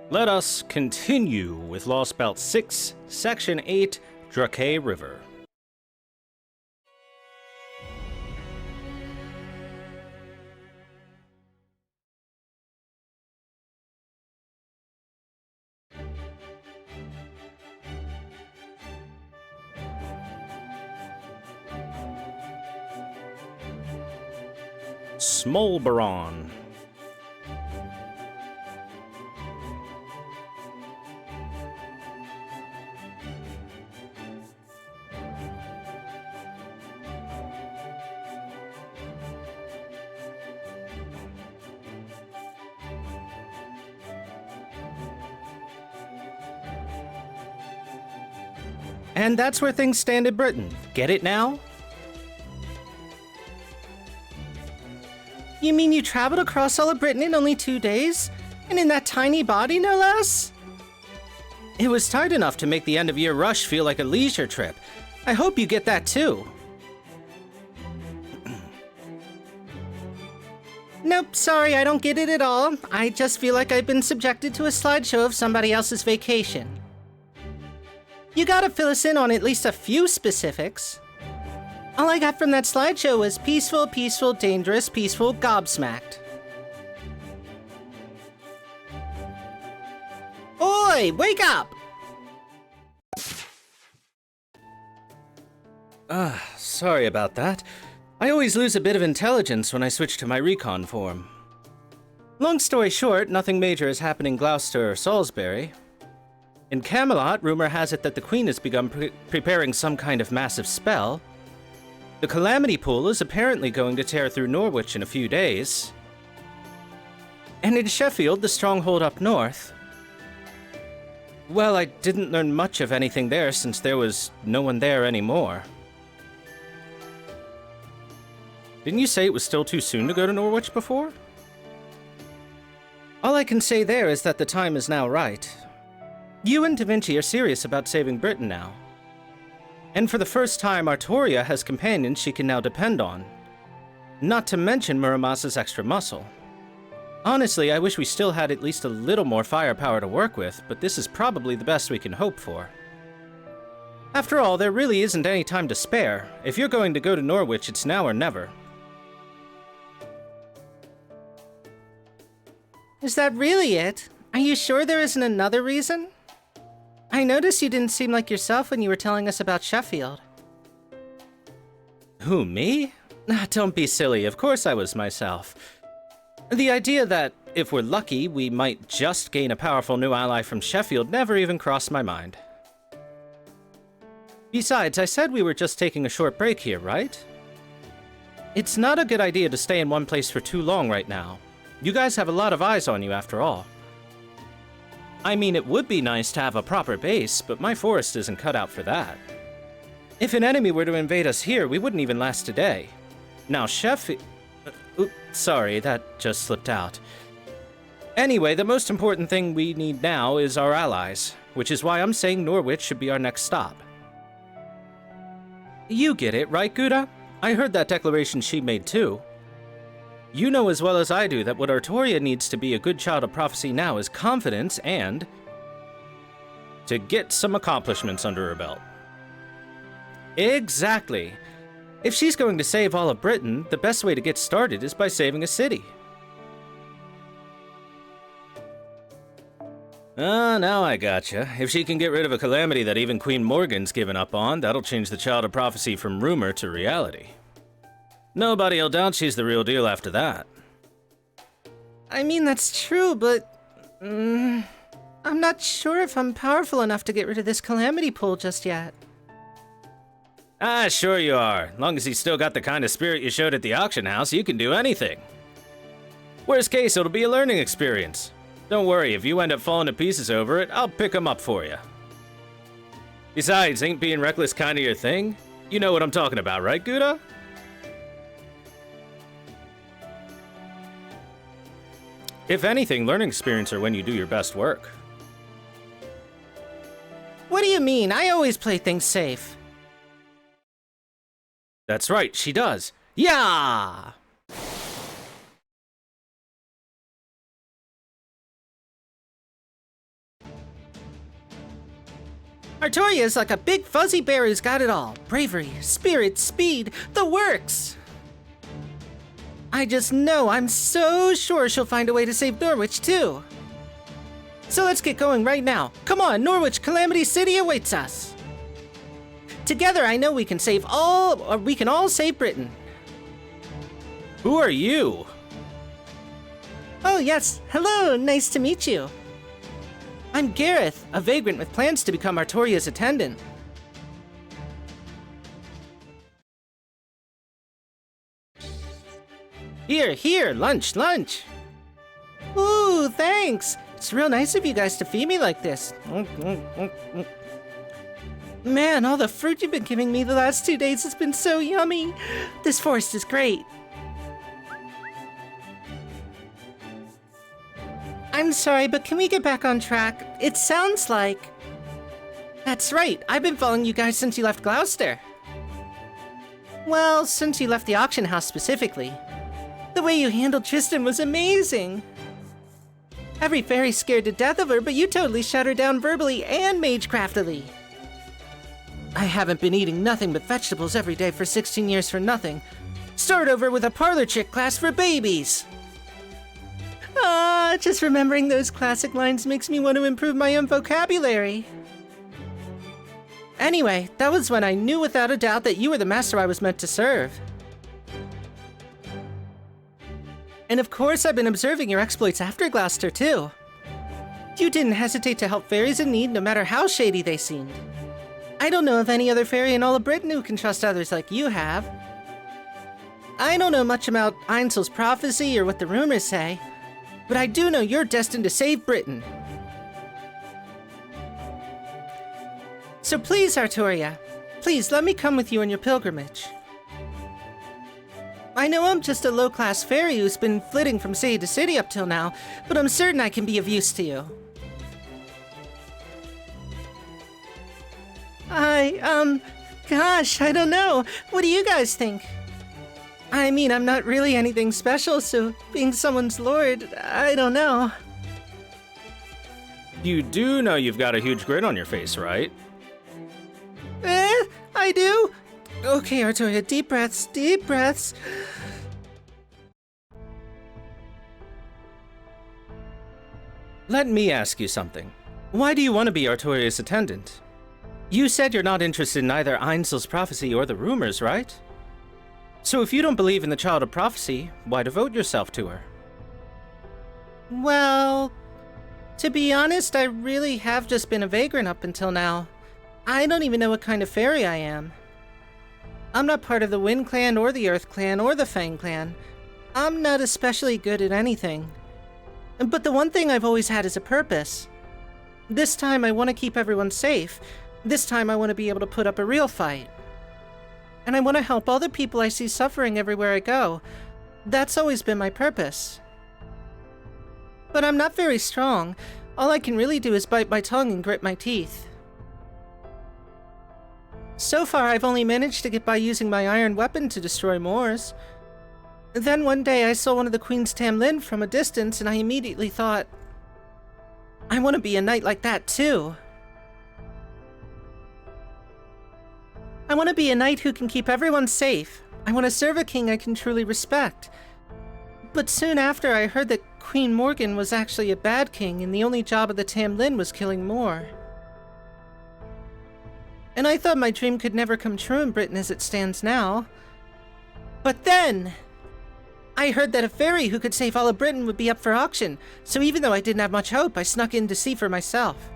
Let us continue with Lostbelt 6, Section 8, Drakei River. Smolberon. And that's where things stand in Britain. Get it now? You mean you traveled across all of Britain in only 2 days? And in that tiny body, no less? It was tight enough to make the end-of-year rush feel like a leisure trip. I hope you get that too. Nope, sorry, I don't get it at all. I just feel like I've been subjected to a slideshow of somebody else's vacation. You gotta fill us in on at least a few specifics. All I got from that slideshow was peaceful, peaceful, dangerous, peaceful, gobsmacked. Oi, wake up! Sorry about that. I always lose a bit of intelligence when I switch to my recon form. Long story short, nothing major has happened in Gloucester or Salisbury. In Camelot, rumor has it that the Queen has begun preparing some kind of massive spell. The Calamity Pool is apparently going to tear through Norwich in a few days. And in Sheffield, the stronghold up north. Well, I didn't learn much of anything there since there was no one there anymore. Didn't you say it was still too soon to go to Norwich before? All I can say there is that the time is now right. You and Da Vinci are serious about saving Britain now. And for the first time, Artoria has companions she can now depend on. Not to mention Muramasa's extra muscle. Honestly, I wish we still had at least a little more firepower to work with, but this is probably the best we can hope for. After all, there really isn't any time to spare. If you're going to go to Norwich, it's now or never. Is that really it? Are you sure there isn't another reason? I noticed you didn't seem like yourself when you were telling us about Sheffield. Who, me? Don't be silly, of course I was myself. The idea that, if we're lucky, we might just gain a powerful new ally from Sheffield never even crossed my mind. Besides, I said we were just taking a short break here, right? It's not a good idea to stay in one place for too long right now. You guys have a lot of eyes on you after all. I mean, it would be nice to have a proper base, but my forest isn't cut out for that. If an enemy were to invade us here, we wouldn't even last a day. Now, sorry, that just slipped out. Anyway, the most important thing we need now is our allies, which is why I'm saying Norwich should be our next stop. You get it, right, Gouda? I heard that declaration she made too. You know as well as I do that what Artoria needs to be a good child of prophecy now is confidence and to get some accomplishments under her belt. Exactly. If she's going to save all of Britain, the best way to get started is by saving a city. Now I gotcha. If she can get rid of a calamity that even Queen Morgan's given up on, that'll change the child of prophecy from rumor to reality. Nobody'll doubt she's the real deal after that. I mean, that's true, but... I'm not sure if I'm powerful enough to get rid of this Calamity Pool just yet. Sure you are. Long as you still got the kind of spirit you showed at the auction house, you can do anything. Worst case, it'll be a learning experience. Don't worry, if you end up falling to pieces over it, I'll pick 'em up for you. Besides, ain't being reckless kinda your thing? You know what I'm talking about, right, Gouda? If anything, learning experience are when you do your best work. What do you mean? I always play things safe. That's right, she does. Yeah! Artoria is like a big fuzzy bear who's got it all. Bravery, spirit, speed, the works! I just know I'm so sure she'll find a way to save Norwich, too. So let's get going right now. Come on, Norwich Calamity City awaits us. Together, I know we can all save Britain. Who are you? Oh yes, hello, nice to meet you. I'm Gareth, a vagrant with plans to become Artoria's attendant. Here, lunch. Ooh, thanks. It's real nice of you guys to feed me like this. Man, all the fruit you've been giving me the last 2 days has been so yummy. This forest is great. I'm sorry, but can we get back on track? It sounds like... That's right, I've been following you guys since you left Gloucester. Well, since you left the auction house specifically. The way you handled Tristan was amazing. Every fairy's scared to death of her, but you totally shut her down verbally and magecraftily. I haven't been eating nothing but vegetables every day for 16 years for nothing. Start over with a parlor trick class for babies. Ah, just remembering those classic lines makes me want to improve my own vocabulary. Anyway, that was when I knew without a doubt that you were the master I was meant to serve. And of course, I've been observing your exploits after Gloucester, too. You didn't hesitate to help fairies in need, no matter how shady they seemed. I don't know of any other fairy in all of Britain who can trust others like you have. I don't know much about Ainsl's prophecy or what the rumors say, but I do know you're destined to save Britain. So please, Artoria, please let me come with you on your pilgrimage. I know I'm just a low-class fairy who's been flitting from city to city up till now, but I'm certain I can be of use to you. Gosh, I don't know. What do you guys think? I mean, I'm not really anything special, so being someone's lord, I don't know. You do know you've got a huge grin on your face, right? I do? Okay, Artoria, deep breaths, deep breaths. Let me ask you something. Why do you want to be Artoria's attendant? You said you're not interested in either Ainsl's prophecy or the rumors, right? So if you don't believe in the Child of Prophecy, why devote yourself to her? Well, to be honest, I really have just been a vagrant up until now. I don't even know what kind of fairy I am. I'm not part of the Wind Clan or the Earth Clan or the Fang Clan. I'm not especially good at anything. But the one thing I've always had is a purpose. This time I want to keep everyone safe. This time I want to be able to put up a real fight. And I want to help all the people I see suffering everywhere I go. That's always been my purpose. But I'm not very strong. All I can really do is bite my tongue and grit my teeth. So far, I've only managed to get by using my iron weapon to destroy Moors. Then one day I saw one of the Queen's Tamlin from a distance and I immediately thought, I want to be a knight like that too. I want to be a knight who can keep everyone safe. I want to serve a king I can truly respect. But soon after I heard that Queen Morgan was actually a bad king and the only job of the Tamlin was killing more. And I thought my dream could never come true in Britain as it stands now. But then, I heard that a fairy who could save all of Britain would be up for auction, so even though I didn't have much hope, I snuck in to see for myself.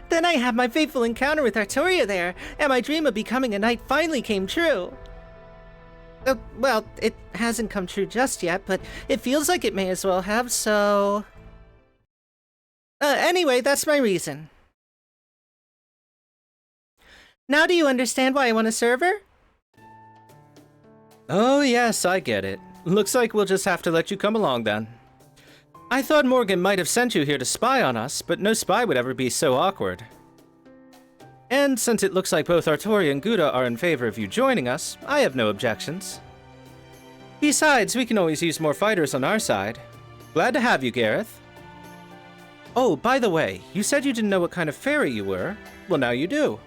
Then I had my fateful encounter with Artoria there, and my dream of becoming a knight finally came true. Well, it hasn't come true just yet, but it feels like it may as well have, so... Anyway, that's my reason. Now do you understand why I want to serve her? Oh yes, I get it. Looks like we'll just have to let you come along then. I thought Morgan might have sent you here to spy on us, but no spy would ever be so awkward. And since it looks like both Artoria and Gouda are in favor of you joining us, I have no objections. Besides, we can always use more fighters on our side. Glad to have you, Gareth. Oh, by the way, you said you didn't know what kind of fairy you were. Well, now you do.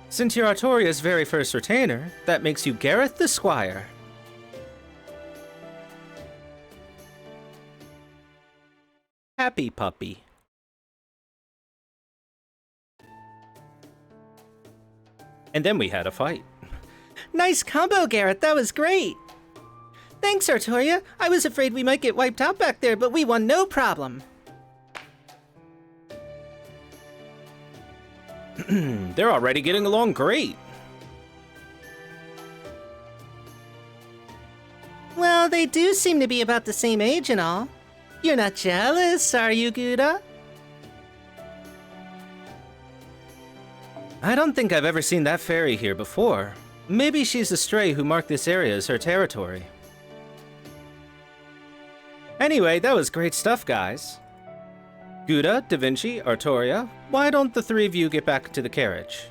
Since you're Artoria's very first retainer, that makes you Gareth the Squire. Happy puppy. And then we had a fight. Nice combo, Gareth. That was great. Thanks, Artoria. I was afraid we might get wiped out back there, but we won no problem. They're already getting along great. Well, they do seem to be about the same age and all. You're not jealous, are you, Gouda? I don't think I've ever seen that fairy here before. Maybe she's a stray who marked this area as her territory. Anyway, that was great stuff, guys. Gouda, Da Vinci, Artoria, why don't the three of you get back to the carriage?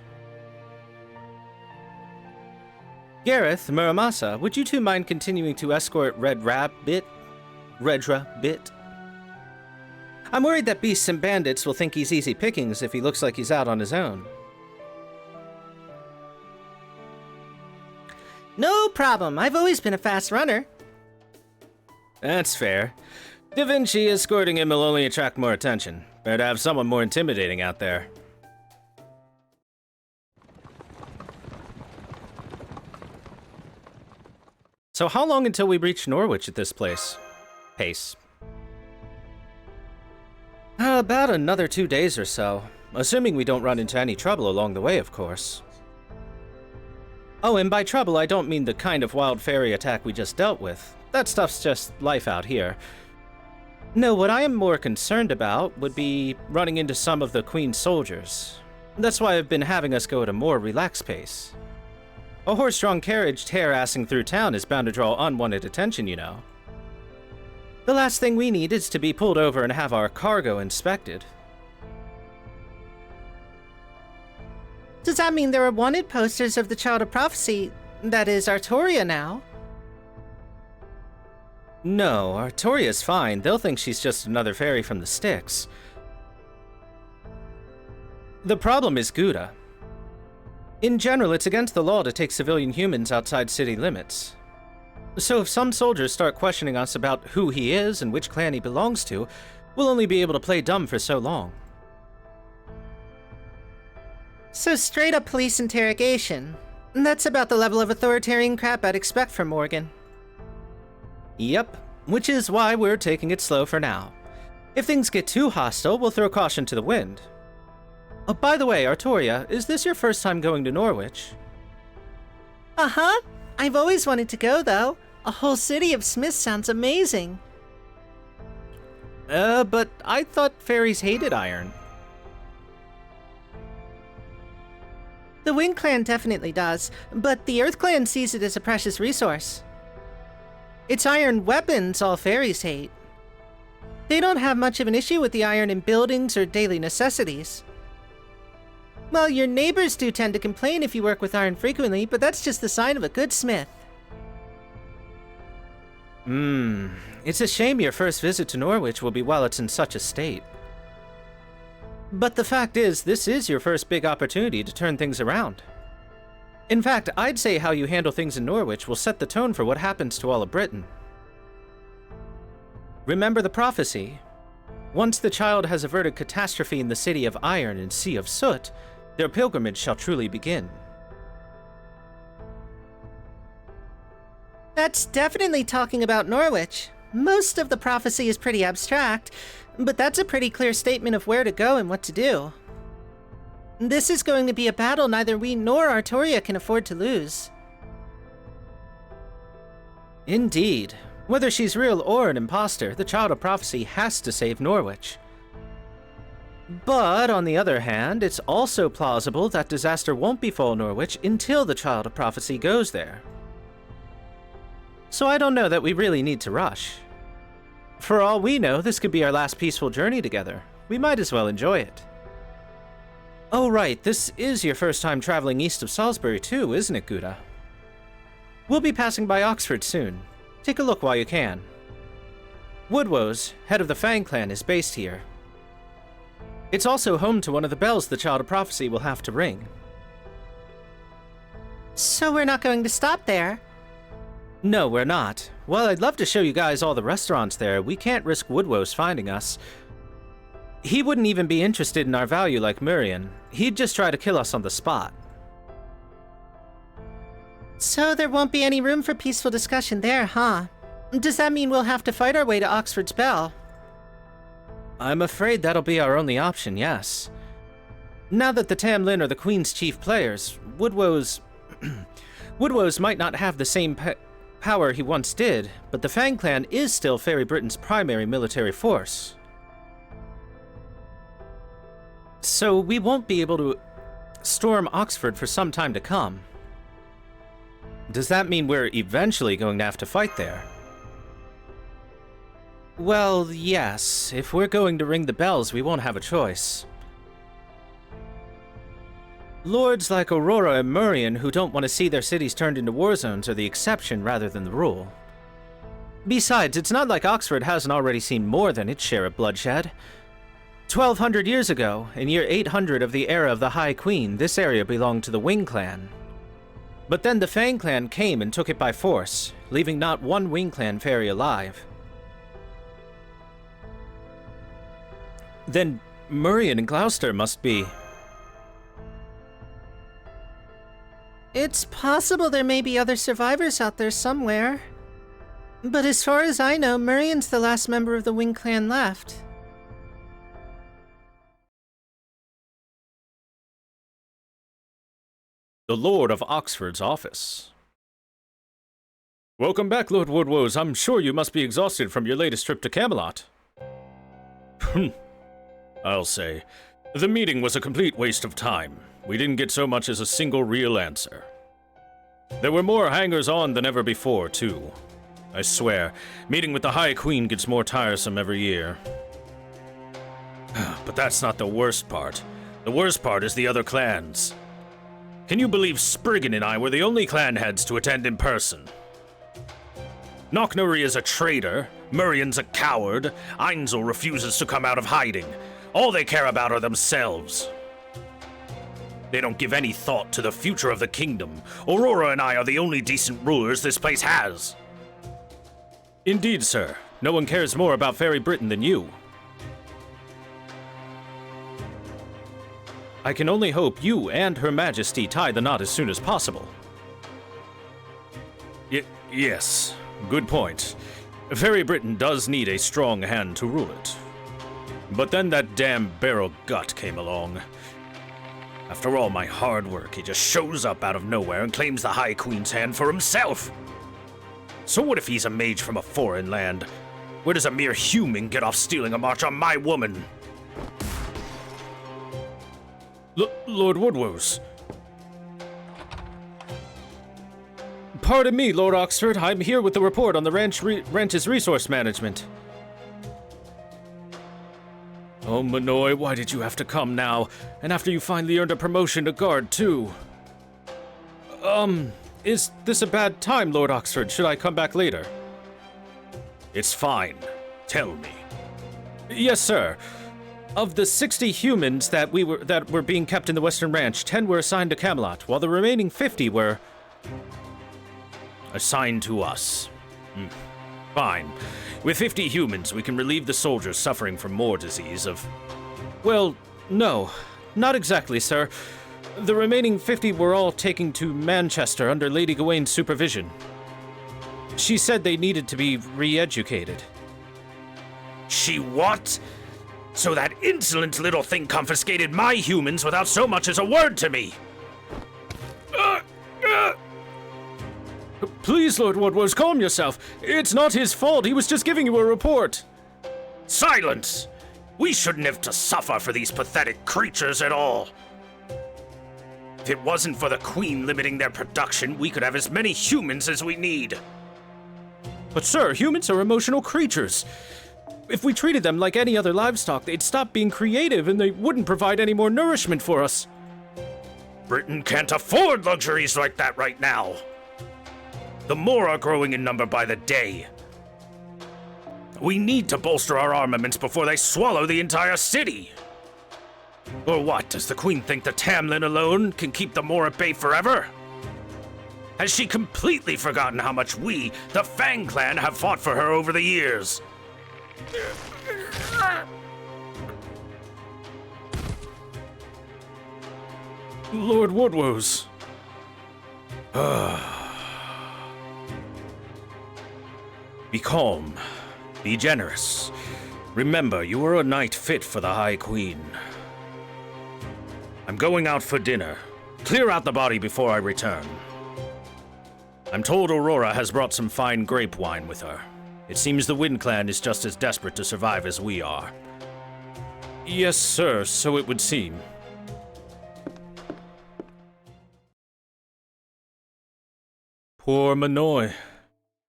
Gareth, Muramasa, would you two mind continuing to escort Redra Bit? I'm worried that beasts and bandits will think he's easy pickings if he looks like he's out on his own. No problem. I've always been a fast runner. That's fair. Da Vinci escorting him will only attract more attention. Better to have someone more intimidating out there. So how long until we reach Norwich at this pace? About another 2 days or so. Assuming we don't run into any trouble along the way, of course. Oh, and by trouble, I don't mean the kind of wild fairy attack we just dealt with. That stuff's just life out here. No, what I am more concerned about would be running into some of the Queen's soldiers. That's why I've been having us go at a more relaxed pace. A horse-drawn carriage tear-assing through town is bound to draw unwanted attention, you know. The last thing we need is to be pulled over and have our cargo inspected. Does that mean there are wanted posters of the Child of Prophecy, that is, Artoria now? No, Artoria's fine. They'll think she's just another fairy from the sticks. The problem is Gouda. In general, it's against the law to take civilian humans outside city limits. So if some soldiers start questioning us about who he is and which clan he belongs to, we'll only be able to play dumb for so long. So straight up police interrogation. That's about the level of authoritarian crap I'd expect from Morgan. Yep, which is why we're taking it slow for now. If things get too hostile, we'll throw caution to the wind. Oh, by the way, Artoria, is this your first time going to Norwich? Uh-huh. I've always wanted to go, though. A whole city of smiths sounds amazing. But I thought fairies hated iron. The Wind Clan definitely does, but the Earth Clan sees it as a precious resource. It's iron weapons all fairies hate. They don't have much of an issue with the iron in buildings or daily necessities. Well, your neighbors do tend to complain if you work with iron frequently, but that's just the sign of a good smith. It's a shame your first visit to Norwich will be while it's in such a state. But the fact is, this is your first big opportunity to turn things around. In fact, I'd say how you handle things in Norwich will set the tone for what happens to all of Britain. Remember the prophecy. Once the child has averted catastrophe in the city of iron and sea of soot, their pilgrimage shall truly begin. That's definitely talking about Norwich. Most of the prophecy is pretty abstract, but that's a pretty clear statement of where to go and what to do. This is going to be a battle neither we nor Artoria can afford to lose. Indeed. Whether she's real or an imposter, the Child of Prophecy has to save Norwich. But, on the other hand, it's also plausible that disaster won't befall Norwich until the Child of Prophecy goes there. So I don't know that we really need to rush. For all we know, this could be our last peaceful journey together. We might as well enjoy it. Oh right, this is your first time traveling east of Salisbury too, isn't it, Gouda? We'll be passing by Oxford soon. Take a look while you can. Woodwose, head of the Fang clan, is based here. It's also home to one of the bells the Child of Prophecy will have to ring. So we're not going to stop there? No, we're not. Well, I'd love to show you guys all the restaurants there. We can't risk Woodwose finding us. He wouldn't even be interested in our value like Murian. He'd just try to kill us on the spot. So there won't be any room for peaceful discussion there, huh? Does that mean we'll have to fight our way to Oxford's Bell? I'm afraid that'll be our only option, yes. Now that the Tamlin are the Queen's chief players, Woodwose might not have the same power he once did, but the Fang clan is still Fairy Britain's primary military force. So we won't be able to storm Oxford for some time to come. Does that mean we're eventually going to have to fight there? Well, yes. If we're going to ring the bells, we won't have a choice. Lords like Aurora and Murian who don't want to see their cities turned into war zones are the exception rather than the rule. Besides, it's not like Oxford hasn't already seen more than its share of bloodshed. 1,200 years ago, in year 800 of the era of the High Queen, this area belonged to the Wing clan. But then the Fang clan came and took it by force, leaving not one Wing clan fairy alive. Then Murian and Gloucester must be... It's possible there may be other survivors out there somewhere. But as far as I know, Murian's the last member of the Wing clan left. The Lord of Oxford's office. Welcome back, Lord Woodwose. I'm sure you must be exhausted from your latest trip to Camelot. I'll say, the meeting was a complete waste of time. We didn't get so much as a single real answer. There were more hangers-on than ever before, too. I swear, meeting with the High Queen gets more tiresome every year. But that's not the worst part. The worst part is the other clans. Can you believe Spriggan and I were the only clan heads to attend in person? Knocknary is a traitor, Murian's a coward, Einzel refuses to come out of hiding. All they care about are themselves. They don't give any thought to the future of the kingdom. Aurora and I are the only decent rulers this place has. Indeed, sir. No one cares more about Fairy Britain than you. I can only hope you and Her Majesty tie the knot as soon as possible. Yes, good point. Fairy Britain does need a strong hand to rule it. But then that damn Barrel Gut came along. After all my hard work, he just shows up out of nowhere and claims the High Queen's hand for himself. So what if he's a mage from a foreign land? Where does a mere human get off stealing a march on my woman? Lord Woodwose. Pardon me, Lord Oxford. I'm here with the report on the ranch's resource management. Oh, Manoy, why did you have to come now? And after you finally earned a promotion to guard, too? Is this a bad time, Lord Oxford? Should I come back later? It's fine. Tell me. Yes, sir. Of the 60 humans that were being kept in the Western Ranch, 10 were assigned to Camelot, while the remaining 50 were... assigned to us. Fine. With 50 humans, we can relieve the soldiers suffering from more disease of... Well, no. Not exactly, sir. The remaining 50 were all taken to Manchester under Lady Gawaine's supervision. She said they needed to be re-educated. She what? So that insolent little thing confiscated my humans without so much as a word to me! Please, Lord Woodwose, calm yourself. It's not his fault. He was just giving you a report. Silence! We shouldn't have to suffer for these pathetic creatures at all. If it wasn't for the Queen limiting their production, we could have as many humans as we need. But sir, humans are emotional creatures. If we treated them like any other livestock, they'd stop being creative and they wouldn't provide any more nourishment for us. Britain can't afford luxuries like that right now. The more are growing in number by the day. We need to bolster our armaments before they swallow the entire city. Or what, does the Queen think the Tamlin alone can keep the Moor at bay forever? Has she completely forgotten how much we, the Fang Clan, have fought for her over the years? Lord Woodwose. Be calm. Be generous. Remember, you are a knight fit for the High Queen. I'm going out for dinner. Clear out the body before I return. I'm told Aurora has brought some fine grape wine with her. It seems the Wind Clan is just as desperate to survive as we are. Yes, sir, so it would seem. Poor Manoy.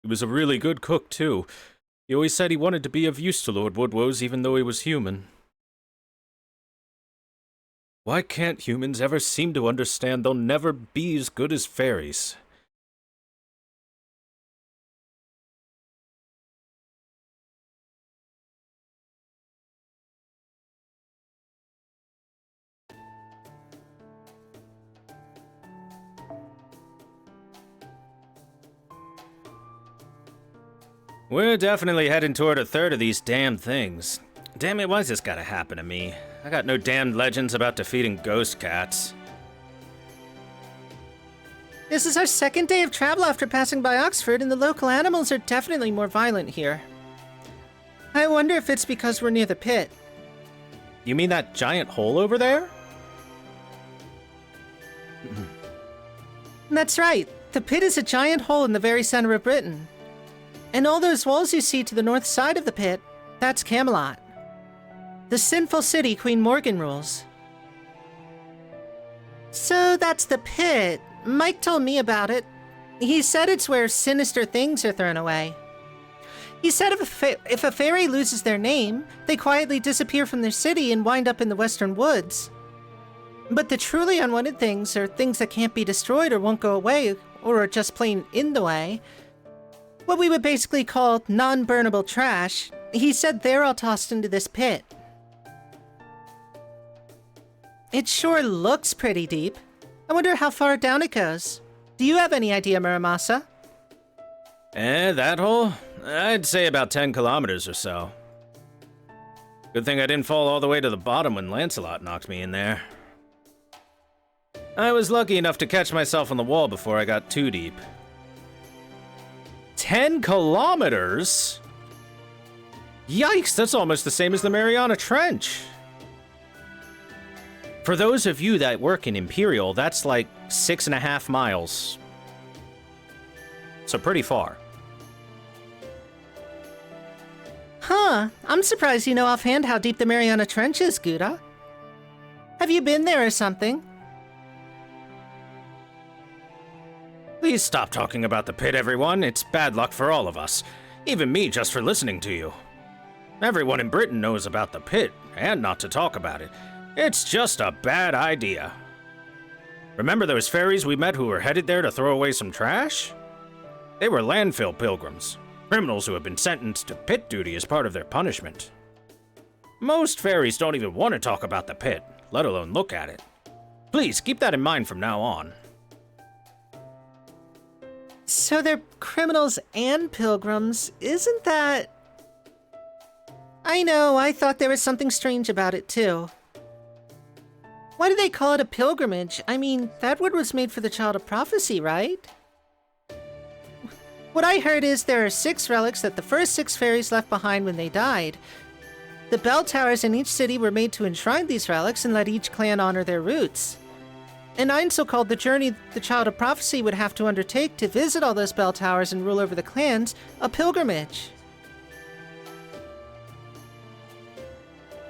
He was a really good cook, too. He always said he wanted to be of use to Lord Woodwose, even though he was human. Why can't humans ever seem to understand they'll never be as good as fairies? We're definitely heading toward a third of these damn things. Damn it, why's this gotta happen to me? I got no damned legends about defeating ghost cats. This is our second day of travel after passing by Oxford, and the local animals are definitely more violent here. I wonder if it's because we're near the pit. You mean that giant hole over there? That's right. The pit is a giant hole in the very center of Britain. And all those walls you see to the north side of the pit, that's Camelot. The sinful city Queen Morgan rules. So that's the pit. Mike told me about it. He said it's where sinister things are thrown away. He said if a fairy loses their name, they quietly disappear from their city and wind up in the western woods. But the truly unwanted things are things that can't be destroyed or won't go away, or are just plain in the way. What we would basically call non-burnable trash. He said they're all tossed into this pit. It sure looks pretty deep. I wonder how far down it goes. Do you have any idea, Muramasa? That hole? I'd say about 10 kilometers or so. Good thing I didn't fall all the way to the bottom when Lancelot knocked me in there. I was lucky enough to catch myself on the wall before I got too deep. 10 kilometers? Yikes, that's almost the same as the Mariana Trench. For those of you that work in Imperial, that's like 6.5 miles. So pretty far. Huh, I'm surprised you know offhand how deep the Mariana Trench is, Gouda. Have you been there or something? Please stop talking about the pit, everyone. It's bad luck for all of us. Even me, just for listening to you. Everyone in Britain knows about the pit, and not to talk about it. It's just a bad idea. Remember those fairies we met who were headed there to throw away some trash? They were landfill pilgrims, criminals who have been sentenced to pit duty as part of their punishment. Most fairies don't even want to talk about the pit, let alone look at it. Please keep that in mind from now on. So they're criminals and pilgrims, isn't that... I know, I thought there was something strange about it too. Why do they call it a pilgrimage? I mean, that wood was made for the Child of Prophecy, right? What I heard is there are 6 relics that the first 6 fairies left behind when they died. The bell towers in each city were made to enshrine these relics and let each clan honor their roots. And Ainsel called the journey the Child of Prophecy would have to undertake to visit all those bell towers and rule over the clans a pilgrimage.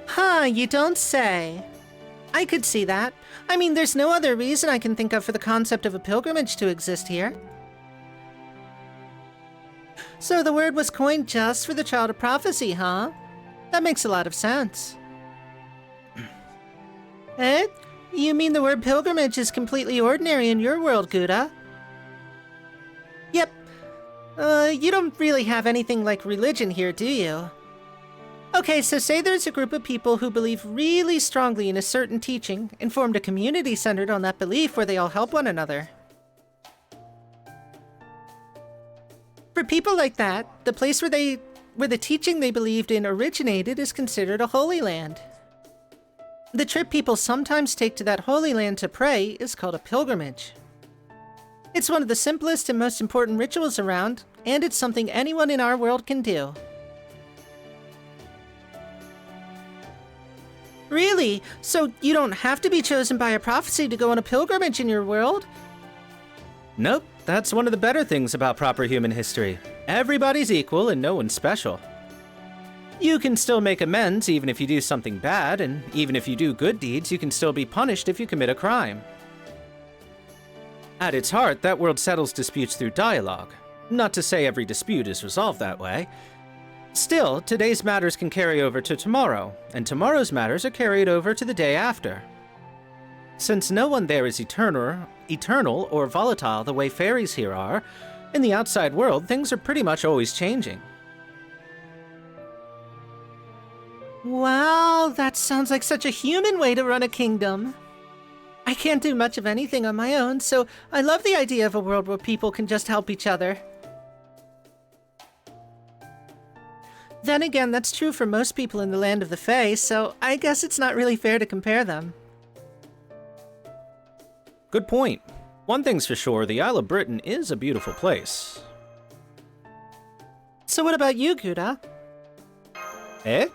Huh, you don't say. I could see that. I mean, there's no other reason I can think of for the concept of a pilgrimage to exist here. So the word was coined just for the Child of Prophecy, huh? That makes a lot of sense. Eh? You mean the word pilgrimage is completely ordinary in your world, Gouda? Yep. You don't really have anything like religion here, do you? Okay, so say there's a group of people who believe really strongly in a certain teaching and formed a community centered on that belief where they all help one another. For people like that, the place where the teaching they believed in originated is considered a holy land. The trip people sometimes take to that holy land to pray is called a pilgrimage. It's one of the simplest and most important rituals around, and it's something anyone in our world can do. Really? So you don't have to be chosen by a prophecy to go on a pilgrimage in your world? Nope, that's one of the better things about proper human history. Everybody's equal and no one's special. You can still make amends even if you do something bad, and even if you do good deeds, you can still be punished if you commit a crime. At its heart, that world settles disputes through dialogue. Not to say every dispute is resolved that way. Still, today's matters can carry over to tomorrow, and tomorrow's matters are carried over to the day after. Since no one there is eternal or volatile the way fairies here are, in the outside world, things are pretty much always changing. Wow, that sounds like such a human way to run a kingdom. I can't do much of anything on my own, so I love the idea of a world where people can just help each other. Then again, that's true for most people in the land of the Fae, so I guess it's not really fair to compare them. Good point. One thing's for sure, the Isle of Britain is a beautiful place. So what about you, Gouda? Eh?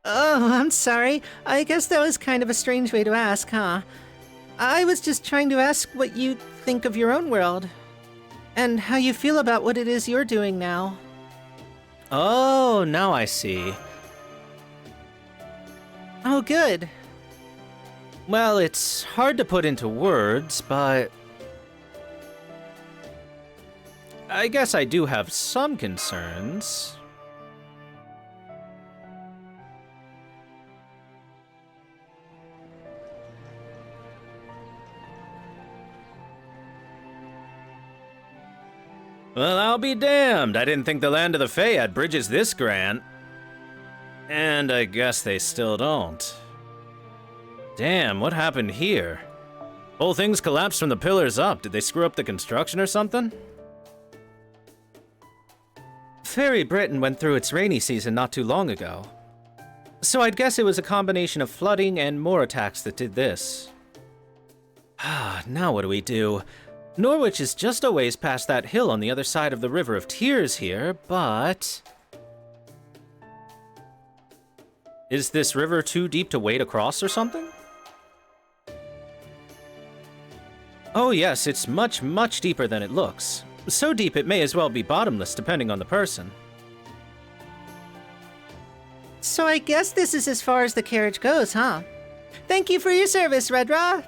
Oh, I'm sorry. I guess that was kind of a strange way to ask, huh? I was just trying to ask what you think of your own world, and how you feel about what it is you're doing now. Oh, now I see. Oh, good. Well, it's hard to put into words, but I guess I do have some concerns. Well, I'll be damned. I didn't think the land of the Fae had bridges this grand. And I guess they still don't. Damn, what happened here? Whole thing's collapsed from the pillars up. Did they screw up the construction or something? Fairy Britain went through its rainy season not too long ago. So I'd guess it was a combination of flooding and more attacks that did this. Now what do we do? Norwich is just a ways past that hill on the other side of the River of Tears here, but... Is this river too deep to wade across or something? Oh yes, it's much, much deeper than it looks. So deep it may as well be bottomless depending on the person. So I guess this is as far as the carriage goes, huh? Thank you for your service, Redra.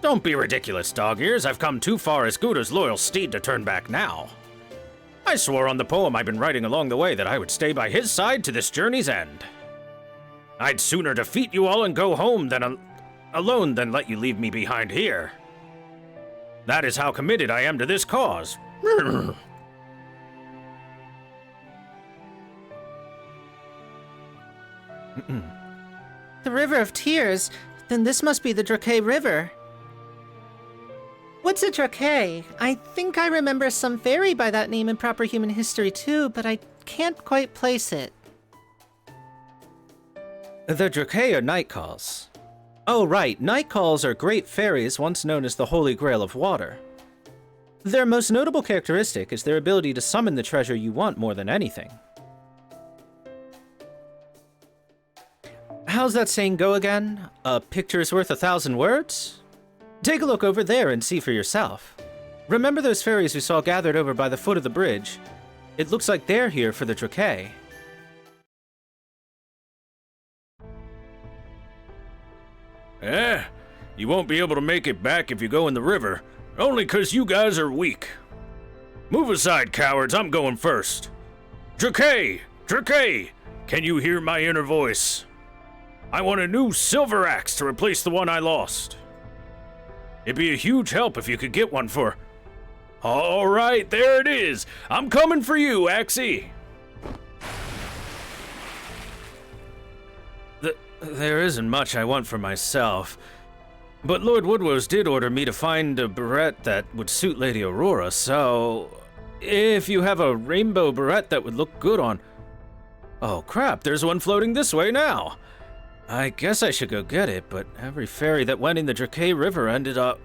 Don't be ridiculous, dog ears. I've come too far as Gouda's loyal steed to turn back now. I swore on the poem I've been writing along the way that I would stay by his side to this journey's end. I'd sooner defeat you all and go home alone than let you leave me behind here. That is how committed I am to this cause. The River of Tears? Then this must be the Drakei River. What's a Drakei? I think I remember some fairy by that name in proper human history too, but I can't quite place it. The Drakei are night calls. Oh right, night calls are great fairies once known as the Holy Grail of Water. Their most notable characteristic is their ability to summon the treasure you want more than anything. How's that saying go again? A picture's worth 1,000 words? Take a look over there and see for yourself. Remember those fairies we saw gathered over by the foot of the bridge? It looks like they're here for the Drakei. You won't be able to make it back if you go in the river, only 'cause you guys are weak. Move aside, cowards, I'm going first. Drakei! Drakei! Can you hear my inner voice? I want a new silver axe to replace the one I lost. It'd be a huge help if you could get one for All right, there it is. I'm coming for you, Axie. There isn't much I want for myself, but Lord Woodrose did order me to find a beret that would suit Lady Aurora, so if you have a rainbow beret that would look good on... Oh crap, there's one floating this way now. I guess I should go get it, but every ferry that went in the Drakei River ended up...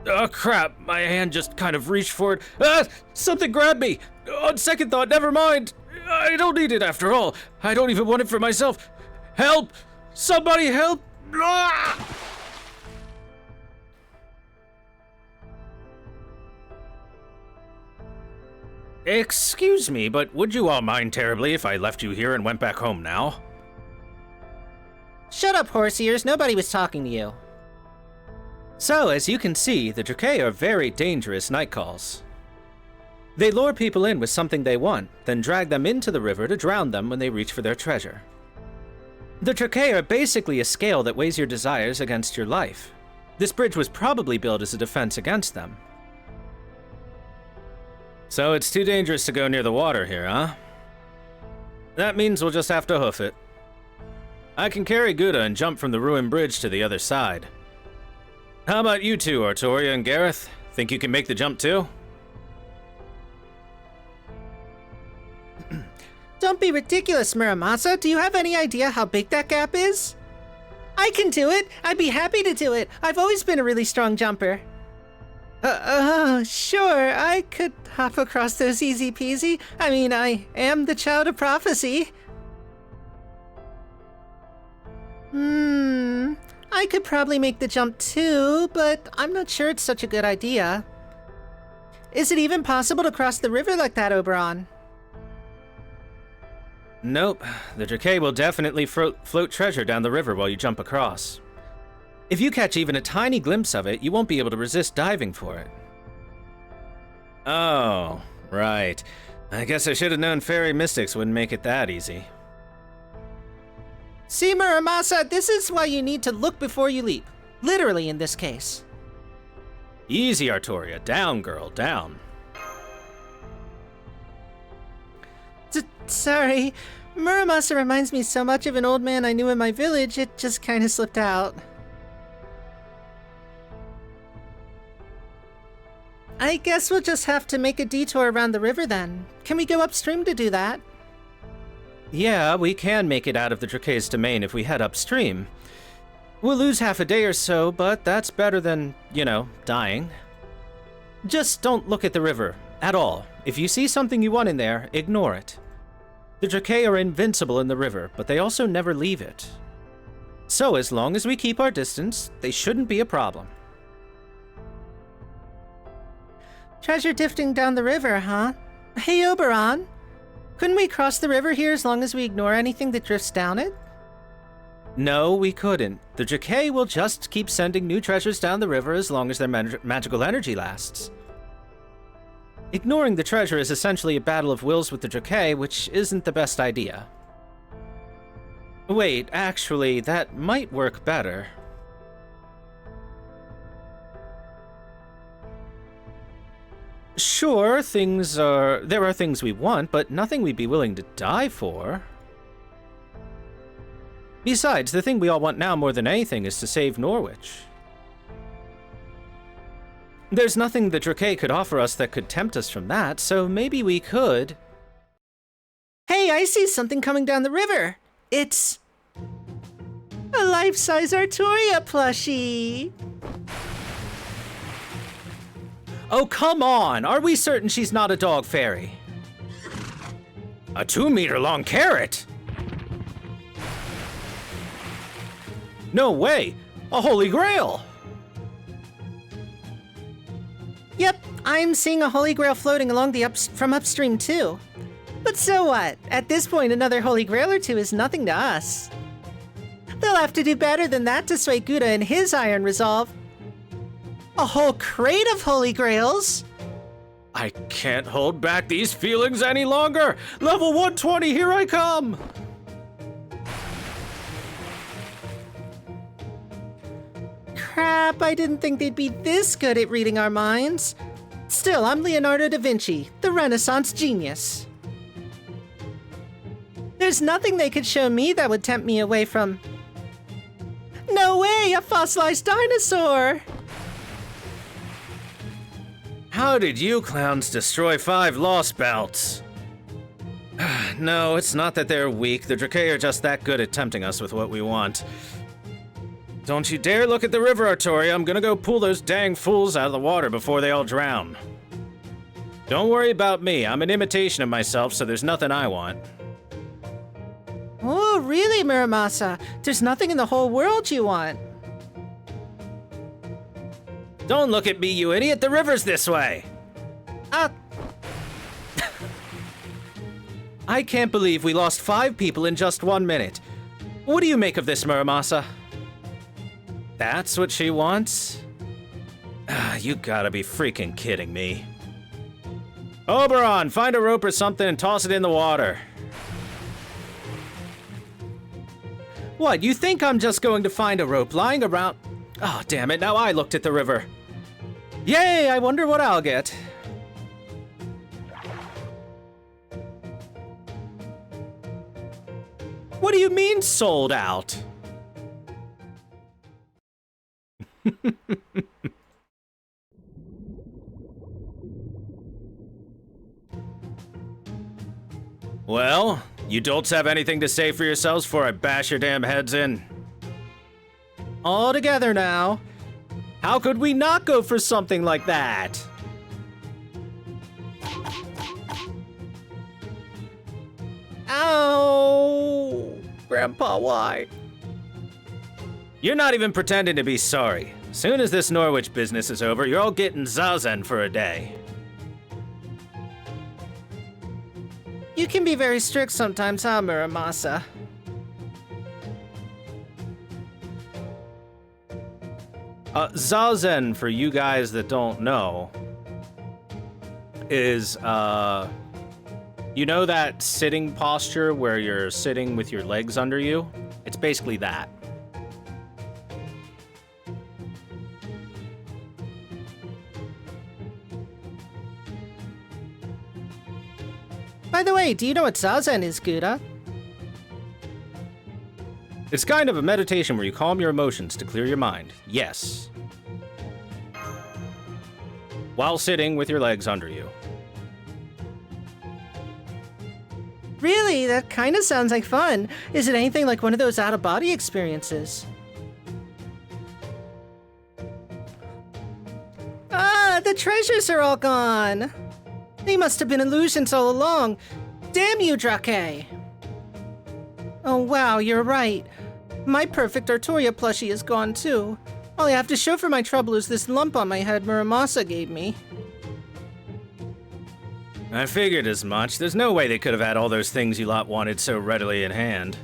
Oh crap, my hand just kind of reached for it. Ah! Something grabbed me! On second thought, never mind! I don't need it after all. I don't even want it for myself. Help! Somebody help! Ah! Excuse me, but would you all mind terribly if I left you here and went back home now? Shut up, horse ears. Nobody was talking to you. So, as you can see, the Drakei are very dangerous night calls. They lure people in with something they want, then drag them into the river to drown them when they reach for their treasure. The Drakei are basically a scale that weighs your desires against your life. This bridge was probably built as a defense against them. So it's too dangerous to go near the water here, huh? That means we'll just have to hoof it. I can carry Gouda and jump from the ruined bridge to the other side. How about you two, Artoria and Gareth? Think you can make the jump too? Don't be ridiculous, Muramasa. Do you have any idea how big that gap is? I can do it. I'd be happy to do it. I've always been a really strong jumper. Sure. I could hop across those easy peasy. I mean, I am the child of prophecy. I could probably make the jump too, but I'm not sure it's such a good idea. Is it even possible to cross the river like that, Oberon? Nope. The Drakei will definitely float treasure down the river while you jump across. If you catch even a tiny glimpse of it, you won't be able to resist diving for it. Oh, right. I guess I should have known fairy mystics wouldn't make it that easy. See, Muramasa, this is why you need to look before you leap. Literally in this case. Easy, Artoria. Down, girl, down. Sorry. Muramasa reminds me so much of an old man I knew in my village, it just kinda slipped out. I guess we'll just have to make a detour around the river then. Can we go upstream to do that? Yeah, we can make it out of the Drakei's domain if we head upstream. We'll lose half a day or so, but that's better than, dying. Just don't look at the river, at all. If you see something you want in there, ignore it. The Drakei are invincible in the river, but they also never leave it. So as long as we keep our distance, they shouldn't be a problem. Treasure drifting down the river, huh? Hey, Oberon. Couldn't we cross the river here as long as we ignore anything that drifts down it? No, we couldn't. The Drakei will just keep sending new treasures down the river as long as their magical energy lasts. Ignoring the treasure is essentially a battle of wills with the Drakei, which isn't the best idea. Wait, actually, that might work better. Sure, there are things we want, but nothing we'd be willing to die for. Besides, the thing we all want now more than anything is to save Norwich. There's nothing the Drakei could offer us that could tempt us from that, so maybe we could... Hey, I see something coming down the river! It's... a life-size Artoria plushie! Oh, come on! Are we certain she's not a dog fairy? A 2-meter-long carrot? No way! A holy grail! Yep, I'm seeing a holy grail floating along from upstream too. But so what? At this point, another holy grail or two is nothing to us. They'll have to do better than that to sway Gouda and his iron resolve. A whole crate of holy grails? I can't hold back these feelings any longer! Level 120, here I come! crap, I didn't think they'd be this good at reading our minds. Still, I'm Leonardo da Vinci, the Renaissance genius. There's nothing they could show me that would tempt me away from... No way, a fossilized dinosaur! How did you clowns destroy 5 Lostbelts? No, it's not that they're weak. The Drake are just that good at tempting us with what we want. Don't you dare look at the river, Artoria. I'm gonna go pull those dang fools out of the water before they all drown. Don't worry about me. I'm an imitation of myself, so there's nothing I want. Oh, really, Muramasa? There's nothing in the whole world you want. Don't look at me, you idiot. The river's this way. I can't believe we lost 5 people in just 1 minute. What do you make of this, Muramasa? That's what she wants? You gotta be freaking kidding me. Oberon, find a rope or something and toss it in the water. What, you think I'm just going to find a rope lying around? Oh, damn it, now I looked at the river. Yay, I wonder what I'll get. What do you mean, sold out? Well, you dolts have anything to say for yourselves before I bash your damn heads in? All together now. How could we not go for something like that? Ow! Grandpa, why? You're not even pretending to be sorry. Soon as this Norwich business is over, you're all getting zazen for a day. You can be very strict sometimes, huh, Muramasa? Zazen, for you guys that don't know, is, you know that sitting posture where you're sitting with your legs under you? It's basically that. By the way, do you know what Zazen is, Gouda? It's kind of a meditation where you calm your emotions to clear your mind. Yes. While sitting with your legs under you. Really? That kind of sounds like fun. Is it anything like one of those out-of-body experiences? Ah, the treasures are all gone. They must have been illusions all along. Damn you, Drake! Oh wow, you're right. My perfect Artoria plushie is gone too. All I have to show for my trouble is this lump on my head Muramasa gave me. I figured as much. There's no way they could have had all those things you lot wanted so readily in hand.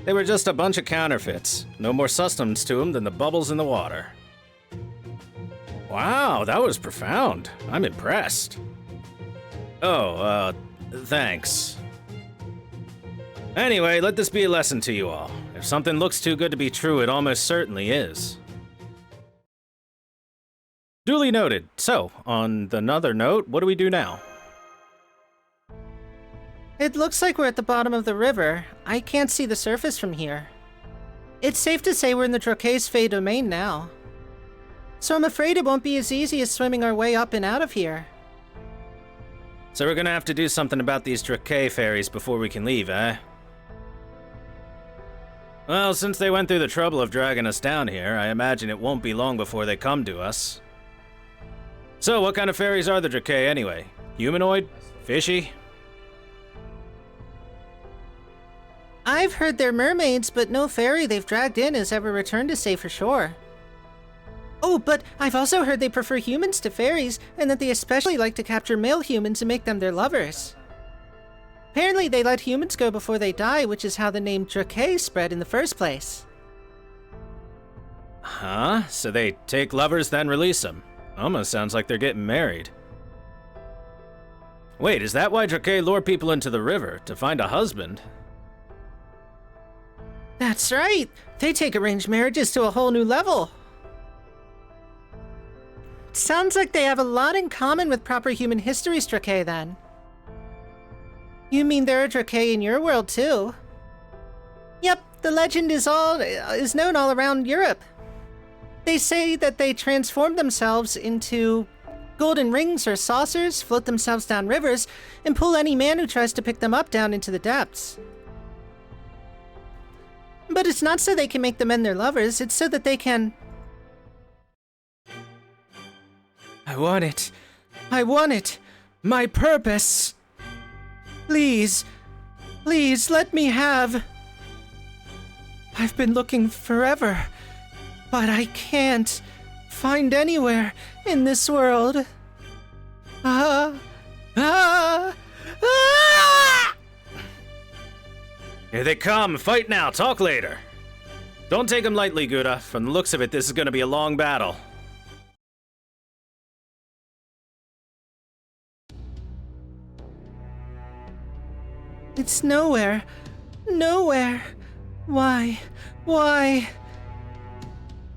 They were just a bunch of counterfeits. No more sustenance to them than the bubbles in the water. Wow, that was profound. I'm impressed. Oh, thanks. Anyway, let this be a lesson to you all. If something looks too good to be true, it almost certainly is. Duly noted. So, on another note, what do we do now? It looks like we're at the bottom of the river. I can't see the surface from here. It's safe to say we're in the Droke's Fey domain now. So I'm afraid it won't be as easy as swimming our way up and out of here. So we're gonna have to do something about these Droke fairies before we can leave, eh? Well, since they went through the trouble of dragging us down here, I imagine it won't be long before they come to us. So, what kind of fairies are the Droke anyway? Humanoid? Fishy? I've heard they're mermaids, but no fairy they've dragged in has ever returned to safe shore. Oh, but I've also heard they prefer humans to fairies, and that they especially like to capture male humans and make them their lovers. Apparently they let humans go before they die, which is how the name Droke spread in the first place. Huh? So they take lovers then release them? Almost sounds like they're getting married. Wait, is that why Droke lure people into the river? To find a husband? That's right! They take arranged marriages to a whole new level! Sounds like they have a lot in common with proper human history, Drake, then. You mean there are Drake in your world, too? Yep, the legend is known all around Europe. They say that they transform themselves into golden rings or saucers, float themselves down rivers, and pull any man who tries to pick them up down into the depths. But it's not so they can make the men their lovers, it's so that they can... I want it. I want it. My purpose. Please. Please, let me have... I've been looking forever, but I can't find anywhere in this world. Here they come. Fight now. Talk later. Don't take them lightly, Gouda. From the looks of it, this is going to be a long battle. It's nowhere. Nowhere. Why? Why?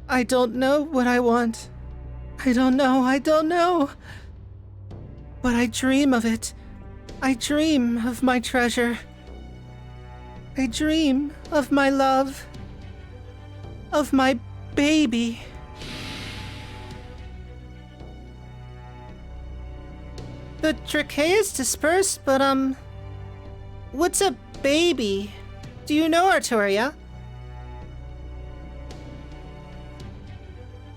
I don't know what I want. I don't know. But I dream of it. I dream of my treasure. I dream of my love. Of my baby. The Drake is dispersed, but what's a baby? Do you know, Artoria?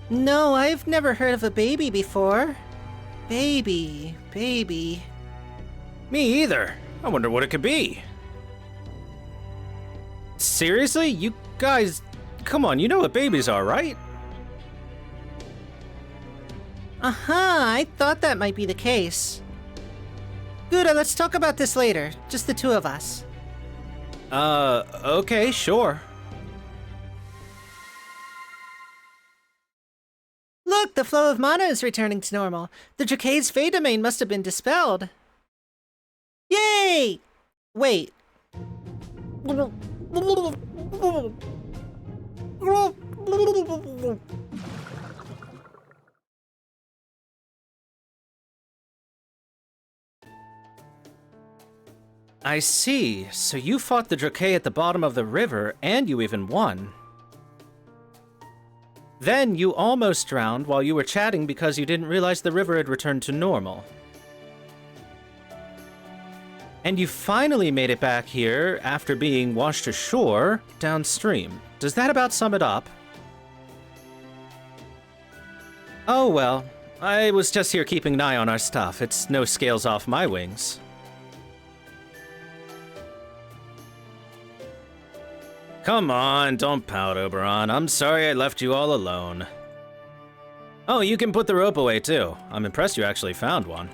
No, I've never heard of a baby before. Baby. Me either. I wonder what it could be. Seriously? You guys... Come on, you know what babies are, right? I thought that might be the case. Gouda, let's talk about this later. Just the two of us. Okay, sure. Look, the flow of mana is returning to normal. The Drake's Fey domain must have been dispelled. Yay! Wait. I see. So you fought the Drake at the bottom of the river, and you even won. Then you almost drowned while you were chatting because you didn't realize the river had returned to normal. And you finally made it back here after being washed ashore downstream. Does that about sum it up? Oh well, I was just here keeping an eye on our stuff. It's no scales off my wings. Come on, don't pout, Oberon. I'm sorry I left you all alone. Oh, you can put the rope away too. I'm impressed you actually found one.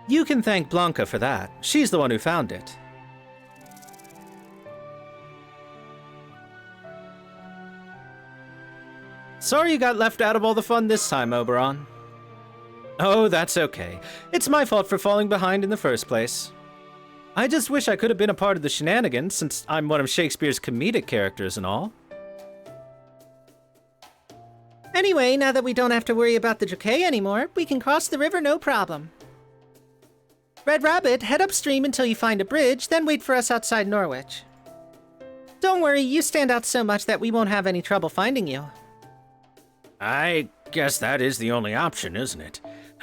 You can thank Blanca for that. She's the one who found it. Sorry you got left out of all the fun this time, Oberon. Oh, that's okay. It's my fault for falling behind in the first place. I just wish I could have been a part of the shenanigans, since I'm one of Shakespeare's comedic characters and all. Anyway, now that we don't have to worry about the Drake anymore, we can cross the river no problem. Red Rabbit, head upstream until you find a bridge, then wait for us outside Norwich. Don't worry, you stand out so much that we won't have any trouble finding you. I guess that is the only option, isn't it?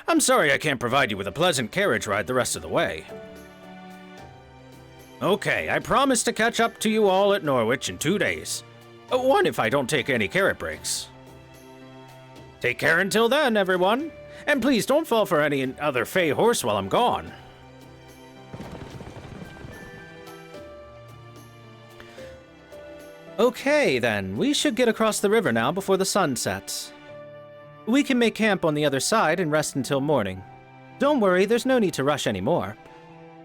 I'm sorry I can't provide you with a pleasant carriage ride the rest of the way. Okay, I promise to catch up to you all at Norwich in 2 days. One if I don't take any carrot breaks. Take care until then, everyone. And please don't fall for any other Fey horse while I'm gone. Okay, then. We should get across the river now before the sun sets. We can make camp on the other side and rest until morning. Don't worry, there's no need to rush anymore.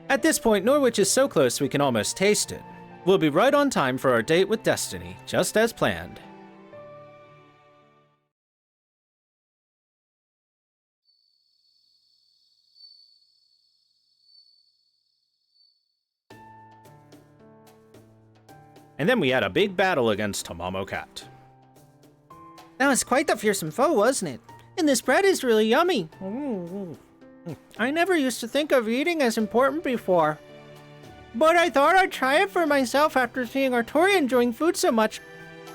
At this point, Norwich is so close we can almost taste it. We'll be right on time for our date with Destiny, just as planned. And then we had a big battle against Tamamo Cat. That was quite the fearsome foe, wasn't it? And this bread is really yummy. I never used to think of eating as important before. But I thought I'd try it for myself after seeing Artoria enjoying food so much.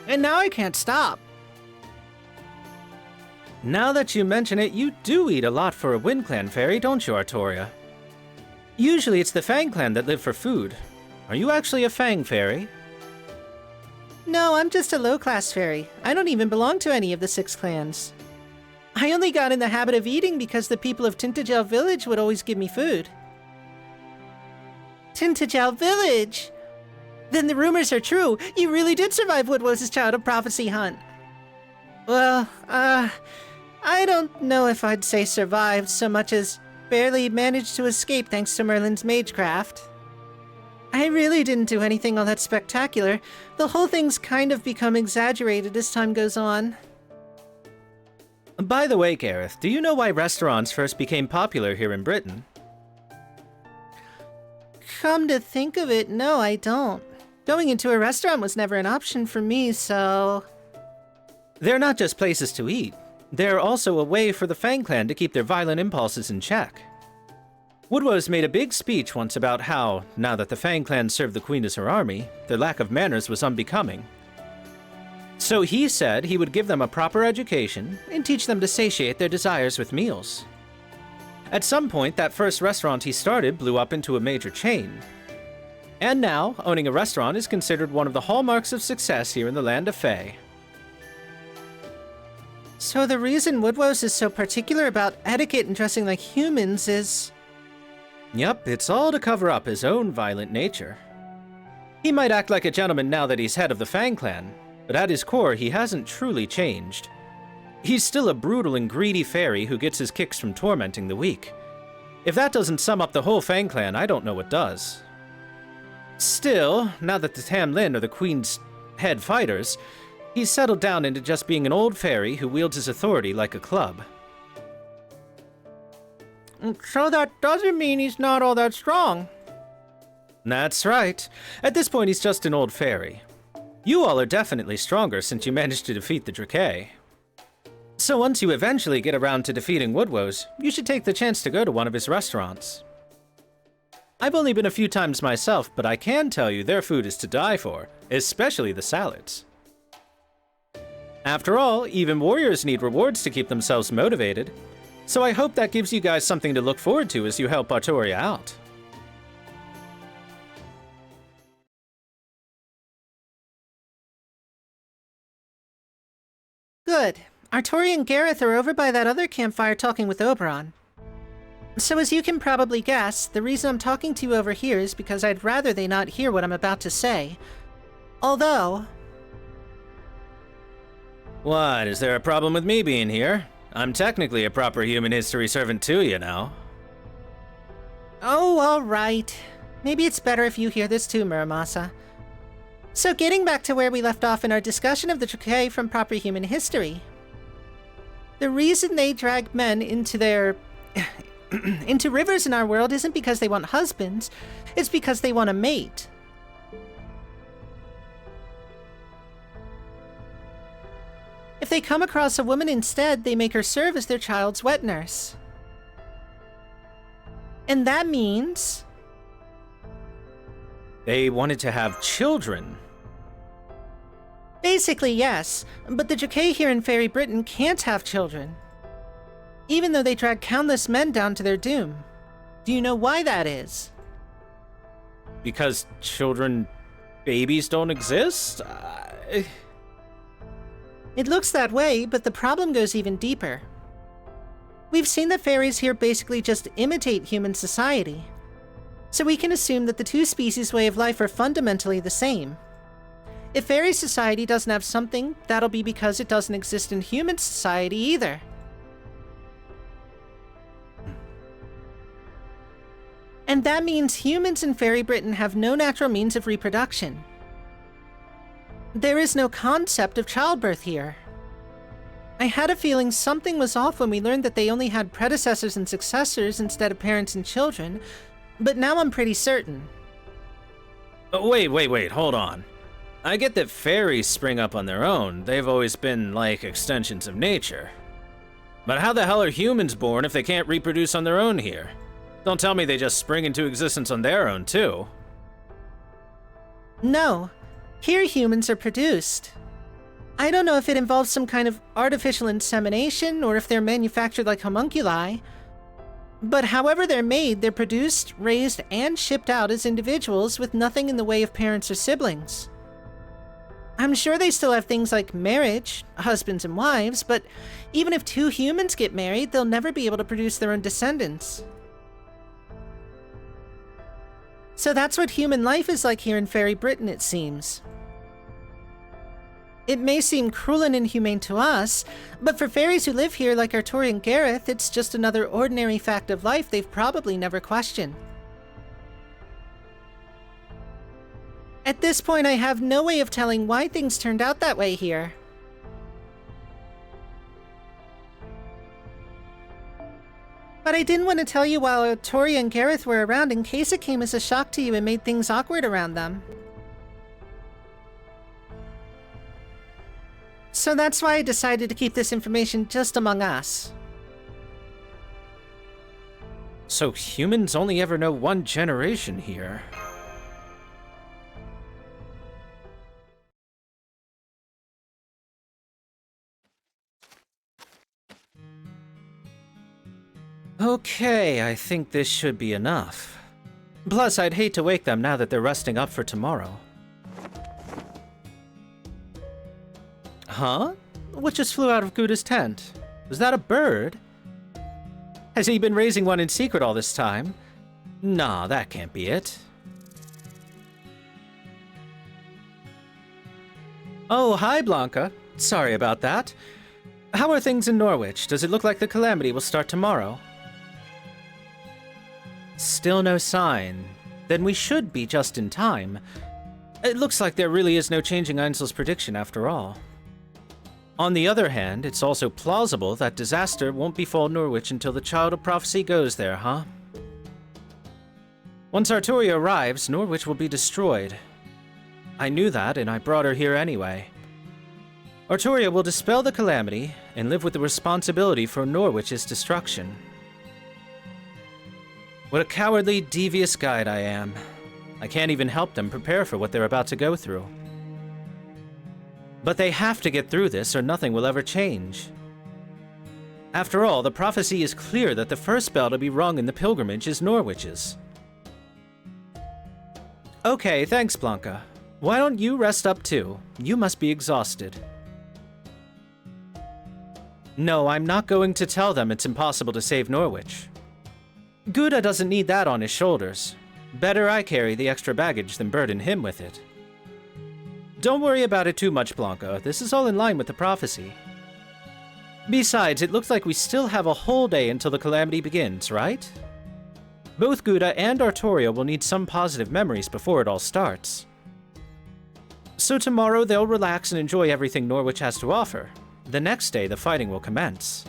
And now I can't stop. Now that you mention it, you do eat a lot for a Wind Clan fairy, don't you, Artoria? Usually it's the Fang Clan that live for food. Are you actually a Fang fairy? No, I'm just a low-class fairy. I don't even belong to any of the 6 clans. I only got in the habit of eating because the people of Tintagel Village would always give me food. Tintagel Village? Then the rumors are true. You really did survive Woodwose's Child of Prophecy hunt. Well, I don't know if I'd say survived so much as barely managed to escape thanks to Merlin's magecraft. I really didn't do anything all that spectacular. The whole thing's kind of become exaggerated as time goes on. By the way, Gareth, do you know why restaurants first became popular here in Britain? Come to think of it, no, I don't. Going into a restaurant was never an option for me, so... They're not just places to eat. They're also a way for the Fang Clan to keep their violent impulses in check. Woodwose made a big speech once about how, now that the Fang Clan served the Queen as her army, their lack of manners was unbecoming. So he said he would give them a proper education and teach them to satiate their desires with meals. At some point, that first restaurant he started blew up into a major chain. And now, owning a restaurant is considered one of the hallmarks of success here in the land of Fae. So the reason Woodwose is so particular about etiquette and dressing like humans is... Yup, it's all to cover up his own violent nature. He might act like a gentleman now that he's head of the Fang Clan, but at his core he hasn't truly changed. He's still a brutal and greedy fairy who gets his kicks from tormenting the weak. If that doesn't sum up the whole Fang Clan, I don't know what does. Still, now that the Tam Lin are the Queen's head fighters, he's settled down into just being an old fairy who wields his authority like a club. So that doesn't mean he's not all that strong. That's right. At this point, he's just an old fairy. You all are definitely stronger since you managed to defeat the Drake. So once you eventually get around to defeating Woodwose, you should take the chance to go to one of his restaurants. I've only been a few times myself, but I can tell you their food is to die for, especially the salads. After all, even warriors need rewards to keep themselves motivated, so I hope that gives you guys something to look forward to as you help Artoria out. Good. Artoria and Gareth are over by that other campfire talking with Oberon. So as you can probably guess, the reason I'm talking to you over here is because I'd rather they not hear what I'm about to say. Although... What, is there a problem with me being here? I'm technically a proper human history servant too, you know. Oh, alright. Maybe it's better if you hear this too, Muramasa. So getting back to where we left off in our discussion of the Drake from proper human history. The reason they drag men into their... into rivers in our world isn't because they want husbands, it's because they want a mate. If they come across a woman instead, they make her serve as their child's wet nurse. And that means... They wanted to have children. Basically, yes, but the Drake here in Fairy Britain can't have children. Even though they drag countless men down to their doom. Do you know why that is? Because babies don't exist? It looks that way, but the problem goes even deeper. We've seen that fairies here basically just imitate human society. So we can assume that the two species' way of life are fundamentally the same. If fairy society doesn't have something, that'll be because it doesn't exist in human society either. And that means humans in Fairy Britain have no natural means of reproduction. There is no concept of childbirth here. I had a feeling something was off when we learned that they only had predecessors and successors instead of parents and children, but now I'm pretty certain. Wait, hold on. I get that fairies spring up on their own. They've always been like extensions of nature. But how the hell are humans born if they can't reproduce on their own here? Don't tell me they just spring into existence on their own, too. No. Here humans are produced. I don't know if it involves some kind of artificial insemination or if they're manufactured like homunculi. But however they're made, they're produced, raised, and shipped out as individuals with nothing in the way of parents or siblings. I'm sure they still have things like marriage, husbands and wives, but even if two humans get married, they'll never be able to produce their own descendants. So that's what human life is like here in Fairy Britain, it seems. It may seem cruel and inhumane to us, but for fairies who live here like Artori and Gareth, it's just another ordinary fact of life they've probably never questioned. At this point, I have no way of telling why things turned out that way here. But I didn't want to tell you while Artori and Gareth were around in case it came as a shock to you and made things awkward around them. So that's why I decided to keep this information just among us. So humans only ever know one generation here. Okay, I think this should be enough. Plus, I'd hate to wake them now that they're resting up for tomorrow. Huh? What just flew out of Gouda's tent? Was that a bird? Has he been raising one in secret all this time? Nah, that can't be it. Oh, hi, Blanca. Sorry about that. How are things in Norwich? Does it look like the calamity will start tomorrow? Still no sign. Then we should be just in time. It looks like there really is no changing Einzel's prediction after all. On the other hand, it's also plausible that disaster won't befall Norwich until the Child of Prophecy goes there, huh? Once Artoria arrives, Norwich will be destroyed. I knew that, and I brought her here anyway. Artoria will dispel the calamity and live with the responsibility for Norwich's destruction. What a cowardly, devious guide I am. I can't even help them prepare for what they're about to go through. But they have to get through this or nothing will ever change. After all, the prophecy is clear that the first bell to be rung in the pilgrimage is Norwich's. Okay, thanks, Blanca. Why don't you rest up too? You must be exhausted. No, I'm not going to tell them it's impossible to save Norwich. Gouda doesn't need that on his shoulders. Better I carry the extra baggage than burden him with it. Don't worry about it too much, Blanca. This is all in line with the prophecy. Besides, it looks like we still have a whole day until the calamity begins, right? Both Gouda and Artoria will need some positive memories before it all starts. So tomorrow they'll relax and enjoy everything Norwich has to offer. The next day, the fighting will commence.